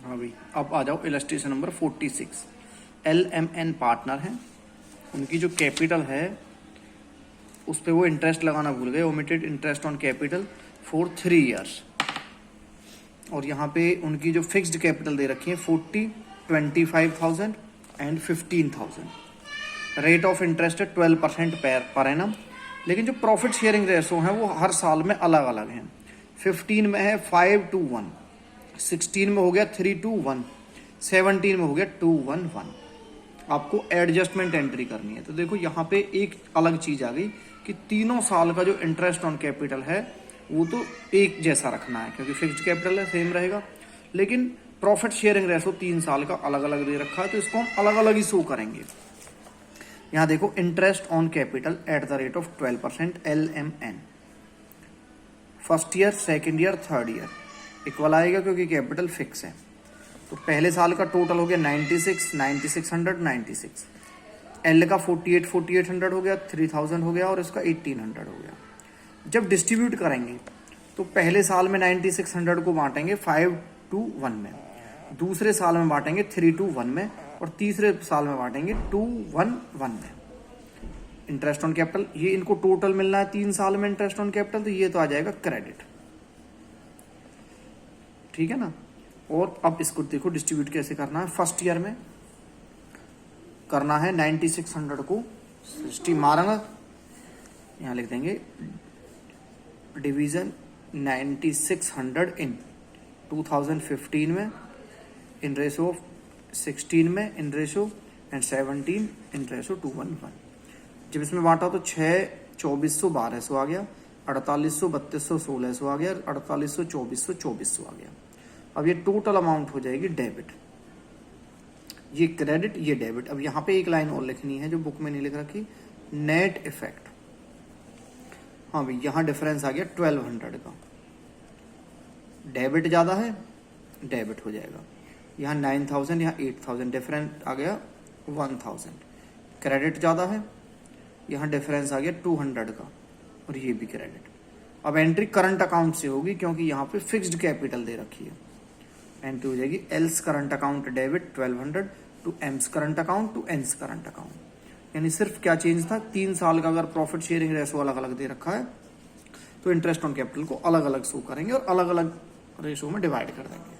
हाँ भाई, अब आ जाओ इलस्ट्रेशन नंबर 46। LMN पार्टनर हैं, उनकी जो कैपिटल है उस पर वो इंटरेस्ट लगाना भूल गए, omitted interest on capital for 3 years. और यहाँ पे उनकी जो फिक्स्ड कैपिटल दे रखी है 40, 25,000 एंड 15,000। रेट ऑफ इंटरेस्ट है 12% पर एनम। लेकिन जो प्रॉफिट शेयरिंग रेशो हैं वो हर साल में अलग अलग हैं। 15 में है 5:1, 16 में हो गया 3:1, 17 में हो गया 2:1। आपको एडजस्टमेंट एंट्री करनी है। तो देखो यहाँ पे एक अलग चीज आ गई कि तीनों साल का जो इंटरेस्ट ऑन कैपिटल है वो तो एक जैसा रखना है, क्योंकि फिक्स्ड कैपिटल है, सेम रहेगा। लेकिन प्रॉफिट शेयरिंग रेशो 3 साल का अलग अलग दे रखा है, तो इसको हम अलग अलग ही शो करेंगे। यहाँ देखो, interest on capital at the rate of 12% LMN, first year, second year, third year equal आएगा क्योंकि कैपिटल फिक्स है। तो पहले साल का टोटल हो गया 96, 9600, 96। एल का 48, 4800 हो गया, 3000 हो गया और इसका 1800 हो गया। जब डिस्ट्रीब्यूट करेंगे तो पहले साल में 9600 को बांटेंगे 5:1 में, दूसरे साल में बांटेंगे 3:1 में और तीसरे साल में बांटेंगे 2:1 में। इंटरेस्ट ऑन कैपिटल, ये इनको टोटल मिलना है 3 साल में इंटरेस्ट ऑन कैपिटल, तो ये तो आ जाएगा क्रेडिट। ठीक है ना। और अब इसको देखो डिस्ट्रीब्यूट कैसे करना है। फर्स्ट ईयर में करना है 9600 को 60 मारेंगे, यहां लिख देंगे डिवीजन 9600 इन 2015 में, इन रेशो ऑफ 16 में, in ratio and 17 in ratio 2:1। जब इसमें बांटा तो 6, 2400, 1200 आ गया, 4800, 3200, 1600 आ गया, 4800, 2400, 2400 आ गया। अब ये टोटल अमाउंट हो जाएगी डेबिट, ये क्रेडिट, ये डेबिट। अब यहाँ पे एक लाइन और लिखनी है जो बुक में नहीं लिख रखी, नेट इफेक्ट। हाँ भाई, यहाँ डिफरेंस आ गया 1200 का, डेबिट ज्यादा है, डेबिट हो जाएगा। यहाँ 9000, यहाँ 8000, डिफरेंस आ गया 1000। क्रेडिट ज्यादा है, यहाँ डिफरेंस आ गया 200 का और ये भी क्रेडिट। अब एंट्री करंट अकाउंट से होगी क्योंकि यहाँ पे फिक्स्ड कैपिटल दे रखी है। एंट्री हो जाएगी L's current account debit 1200 to M's current account to N's current account. यानी सिर्फ क्या चेंज था, 3 साल का अगर प्रॉफिट शेयरिंग रेशो अलग अलग दे रखा है तो इंटरेस्ट ऑन कैपिटल को अलग अलग शो करेंगे और अलग अलग रेशो में डिवाइड कर देंगे।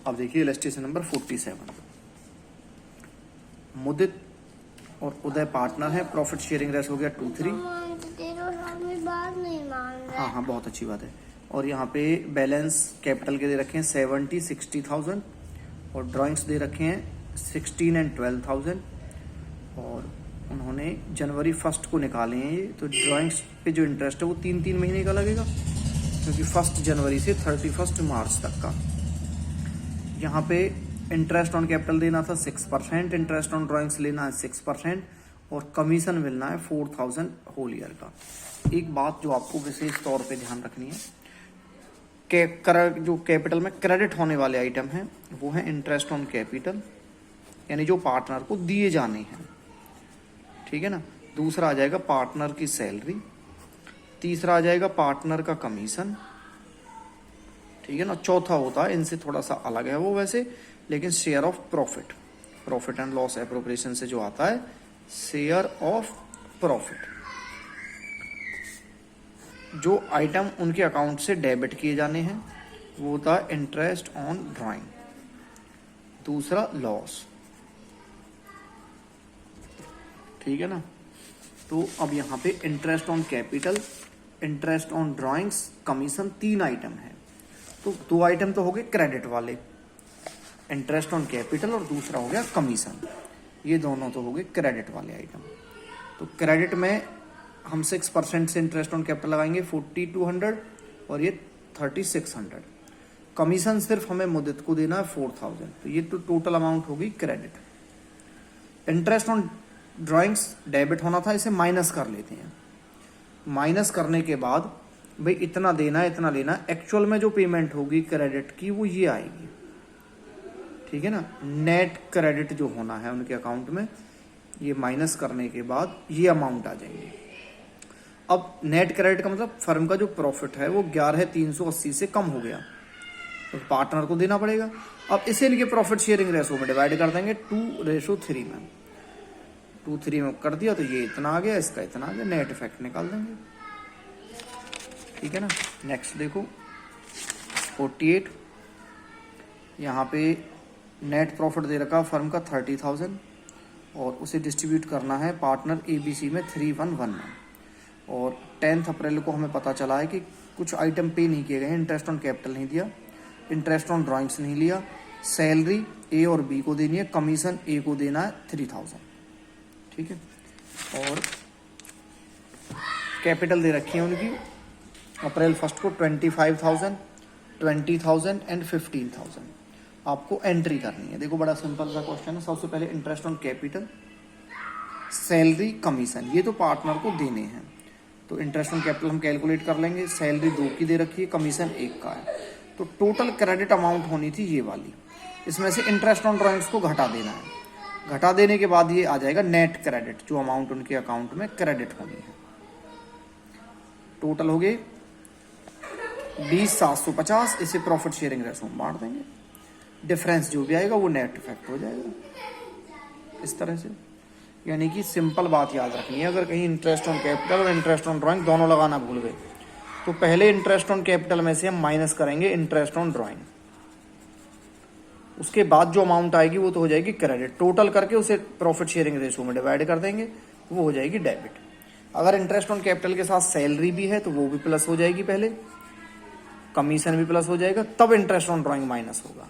अब देखिए इलस्ट्रेशन नंबर 47। मुदित और उदय पार्टनर है, प्रॉफिट शेयरिंग रेशो हो गया 2:3। हाँ, बहुत अच्छी बात है। और यहाँ पे बैलेंस कैपिटल के दे रखे हैं 70, 60,000 और ड्राइंग्स दे रखे हैं 16 एंड 12,000। और उन्होंने जनवरी 1 को निकाले हैं ये, तो ड्राइंग्स पे जो इंटरेस्ट है वो 3-3 महीने का लगेगा क्योंकि 1 जनवरी से 31 मार्च तक का। यहाँ पे इंटरेस्ट ऑन कैपिटल देना था 6%, इंटरेस्ट ऑन ड्राइंग्स लेना है 6% और कमीशन मिलना है 4000 होल ईयर का। एक बात जो आपको विशेष तौर पे ध्यान रखनी है, जो कैपिटल में क्रेडिट होने वाले आइटम हैं वो है इंटरेस्ट ऑन कैपिटल, यानी जो पार्टनर को दिए जाने हैं। ठीक है ना। दूसरा आ जाएगा पार्टनर की सैलरी, तीसरा आ जाएगा पार्टनर का कमीशन। ठीक है ना। चौथा होता है, इनसे थोड़ा सा अलग है वो वैसे, लेकिन share of profit, profit and loss appropriation से जो आता है शेयर ऑफ प्रॉफिट। जो आइटम उनके अकाउंट से डेबिट किए जाने हैं वो होता है इंटरेस्ट ऑन ड्राइंग, दूसरा लॉस। ठीक है ना। तो अब यहाँ पे interest on capital, interest on drawings, commission, 3 item है। तो 2 आइटम तो हो गए क्रेडिट वाले, इंटरेस्ट ऑन कैपिटल, और दूसरा हो गया कमीशन। ये दोनों तो हो गए क्रेडिट वाले आइटम। तो क्रेडिट में हम 6% से इंटरेस्ट ऑन कैपिटल लगाएंगे 4200 और ये 3600। कमीशन सिर्फ हमें मुद्दत को देना है 4000, तो ये तो टोटल अमाउंट होगी credit. Interest on drawings debit होना था, इसे माइनस कर लेते हैं। माइनस करने के बाद भाई इतना देना है, इतना लेना, एक्चुअल में जो पेमेंट होगी क्रेडिट की वो ये आएगी। ठीक है ना। नेट क्रेडिट जो होना है उनके अकाउंट में, ये माइनस करने के बाद ये अमाउंट आ जाएंगे। अब नेट क्रेडिट का मतलब फर्म का जो प्रॉफिट है वो 11,380 से कम हो गया, तो पार्टनर को देना पड़ेगा। अब इसे इनके प्रॉफिट शेयरिंग रेशो में डिवाइड कर देंगे 2:3 में। 2:3 में कर दिया तो ये इतना आ गया, इसका इतना आ गया, नेट इफेक्ट निकाल देंगे। ठीक है ना। नेक्स्ट देखो 48, यहाँ पे नेट प्रॉफिट दे रखा फर्म का 30,000 और उसे डिस्ट्रीब्यूट करना है पार्टनर ABC में 311 में। और 10 अप्रैल को हमें पता चला है कि कुछ आइटम पे नहीं किए गए हैं। इंटरेस्ट ऑन कैपिटल नहीं दिया, इंटरेस्ट ऑन ड्राइंग्स नहीं लिया, सैलरी A और B को देनी है, कमीशन A को देना है 3,000। ठीक है। और कैपिटल दे रखी है उनकी अप्रैल 1 को 25,000, 20,000 एंड 15,000। आपको एंट्री करनी है। देखो बड़ा सिंपल सा क्वेश्चन है। सबसे पहले interest on capital, salary, commission, ये तो पार्टनर को देने हैं। तो इंटरेस्ट ऑन कैपिटल हम कैलकुलेट कर लेंगे। सैलरी 2 की दे रखी है, कमीशन 1 का है। तो टोटल क्रेडिट अमाउंट होनी थी ये वाली। इसमें से इंटरेस्ट ऑन ड्राइंग्स को घटा देना है। घटा देने के बाद ये आ जाएगा नेट क्रेडिट, जो अमाउंट उनके अकाउंट में क्रेडिट होनी है। टोटल हो गए 20,750। इसे प्रॉफिट शेयरिंग रेशो में बांट देंगे। डिफरेंस जो भी आएगा वो नेट इफेक्ट हो जाएगा इस तरह से। यानी कि सिंपल बात याद रखनी है। अगर कहीं इंटरेस्ट ऑन कैपिटल और इंटरेस्ट ऑन ड्राइंग दोनों लगाना भूल गए तो पहले इंटरेस्ट ऑन कैपिटल में से हम माइनस करेंगे इंटरेस्ट ऑन ड्राइंग। उसके बाद जो अमाउंट आएगी वो तो हो जाएगी क्रेडिट। टोटल करके उसे प्रॉफिट शेयरिंग रेशो में डिवाइड कर देंगे, वो हो जाएगी डेबिट। अगर इंटरेस्ट ऑन कैपिटल के साथ सैलरी भी है तो वो भी प्लस हो जाएगी, पहले कमीशन भी प्लस हो जाएगा, तब इंटरेस्ट ऑन ड्राइंग माइनस होगा।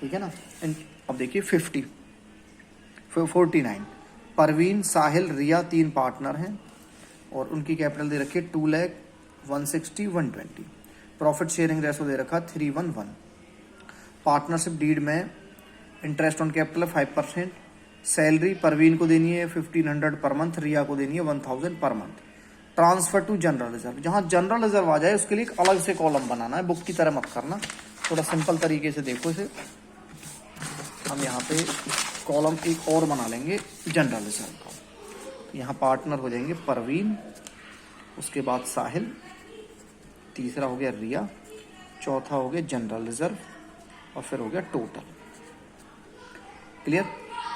ठीक है ना। अब देखिए 49। परवीन, साहिल, रिया 3 पार्टनर हैं और उनकी कैपिटल दे रखी है 2 लाख 160 120। प्रॉफिट शेयरिंग रेशो दे रखा 311। पार्टनरशिप डीड में interest on capital 5%। Salary Parveen को देनी है 1500 पर मंथ, रिया को देनी है 1000 per month. Transfer to general reserve, जहां जनरल रिजर्व आ जाए उसके लिए एक अलग से कॉलम बनाना है, बुक की तरह मत करना। थोड़ा सिंपल तरीके से देखो इसे। हम यहाँ पे कॉलम एक और बना लेंगे जनरल रिजर्व का। यहाँ पार्टनर हो जाएंगे परवीन, उसके बाद साहिल, तीसरा हो गया रिया, चौथा हो गया जनरल रिजर्व और फिर हो गया टोटल। क्लियर।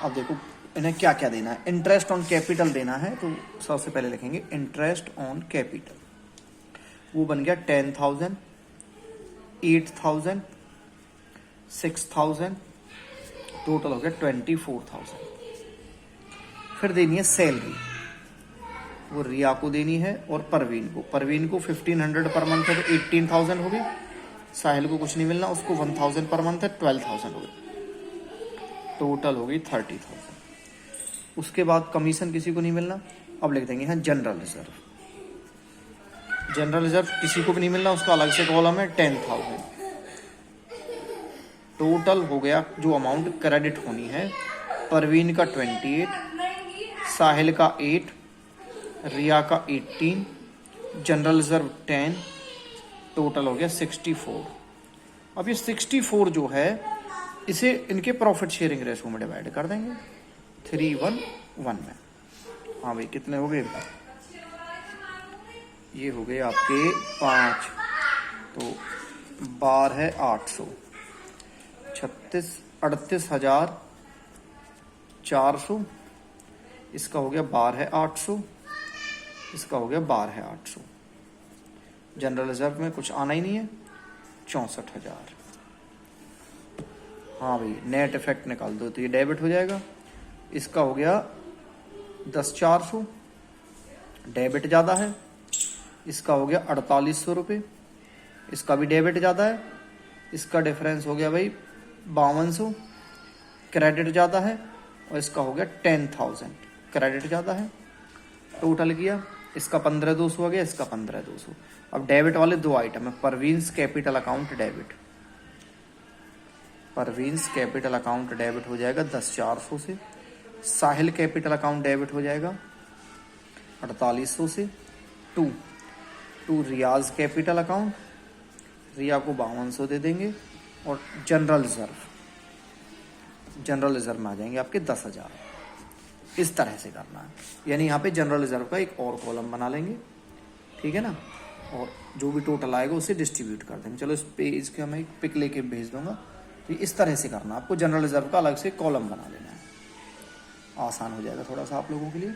अब देखो इन्हें क्या क्या देना है। इंटरेस्ट ऑन कैपिटल देना है तो सबसे पहले लिखेंगे इंटरेस्ट ऑन कैपिटल। वो बन गया 10,000, 8,000, 6,000, टोटल हो गया 24,000। फिर देनी है सैलरी, वो रिया को देनी है और परवीन को। परवीन को 1500 पर मंथ है तो 18,000 हो गई। साहिल को कुछ नहीं मिलना, उसको 1000 पर मंथ है, 12,000 हो गई। टोटल हो गई 30,000। उसके बाद कमीशन किसी को नहीं मिलना। अब लिख देंगे यहाँ जनरल रिजर्व। जनरल रिजर्व किसी को भी नहीं मिलना, उसका अलग से कॉलम है 10,000। टोटल हो गया जो अमाउंट क्रेडिट होनी है, परवीन का 28, साहिल का 8, रिया का 18, जनरल रिजर्व 10, टोटल हो गया 64। अब ये 64 जो है इसे इनके प्रॉफिट शेयरिंग रेशो में डिवाइड कर देंगे 311 में। हाँ भाई कितने हो गए? ये हो गए आपके 5, तो बार है 800, 38,400। इसका हो गया बार है 800, इसका हो गया बार है 800। जनरल रिजर्व में कुछ आना ही नहीं है, 64,000। हाँ भाई नेट इफेक्ट निकाल दो तो ये डेबिट हो जाएगा। इसका हो गया 10,400, डेबिट ज़्यादा है। इसका हो गया 4,800 रुपये, इसका भी डेबिट ज़्यादा है। इसका डिफरेंस हो गया भाई 5,200, क्रेडिट ज़्यादा है। और इसका हो गया 10,000, क्रेडिट ज़्यादा है। टोटल किया, इसका 15,200 हो गया, इसका 15,200। अब डेबिट वाले 2 आइटम है, Parveen's capital account debit. Parveen's capital account debit हो जाएगा 10,400 से। साहिल कैपिटल अकाउंट डेबिट हो जाएगा 4,800 से। टू रियाज कैपिटल अकाउंट, रिया को 5,200 दे देंगे। और जनरल रिजर्व में आ जाएंगे आपके 10,000। इस तरह से करना है, यानी यहाँ पे जनरल रिजर्व का एक और कॉलम बना लेंगे। ठीक है ना। और जो भी टोटल आएगा उसे डिस्ट्रीब्यूट कर देंगे। चलो इस पेज के मैं एक पिक लेके भेज दूंगा। तो इस तरह से करना, आपको जनरल रिजर्व का अलग से कॉलम बना लेना है, आसान हो जाएगा थोड़ा सा आप लोगों के लिए।